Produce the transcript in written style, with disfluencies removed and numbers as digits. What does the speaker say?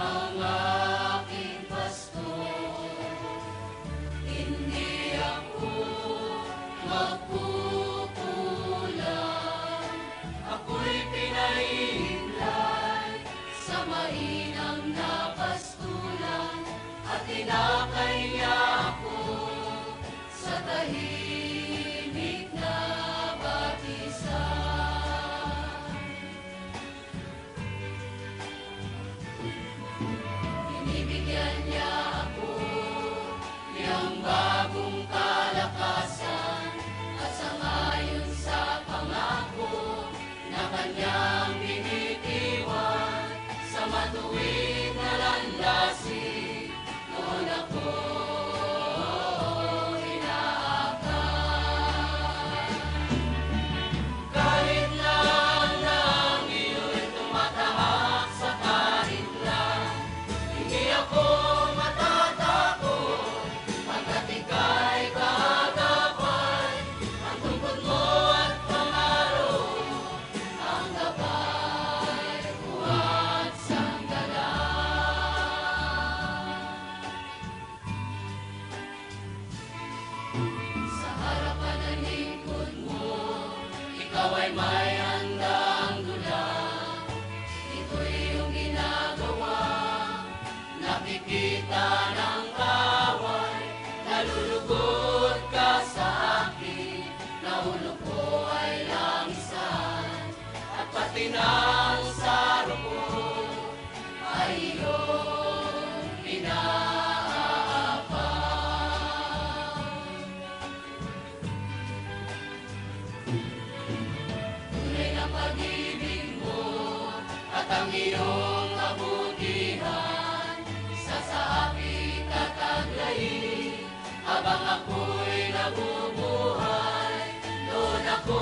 ang aking pastor. Hindi ako magkukulang. Ako'y pinahihimlay sa mainam na pastulan at tinakay niya ako sa tahimik na batisan. Binibigyan niya ako niyang bagong kalakasan at sangayon sa pangako na kanyang binitiwan sa matuwid na landasin. Noon ako inaakay. Kahit lang na ang iyo'y tumatahak sa kahit lang, hindi ako matatakot pagkat ika'y kaagapan. Ang tungkod mo at pangaro ang gabay ko at sanggalang. Sa harapan ng lingkod mo, ikaw ay may handang dulang. Ito'y iyong ginagawa, nakikita ng kaway. Nalulugod ka sa akin, na ulo ko ay langisan, at pati ng saro ko ay iyong inaabang. Tunay na pag-ibig mo at ang iyong kabutihan sa aking tataglayin habang ako'y nabubuhay. Doon ako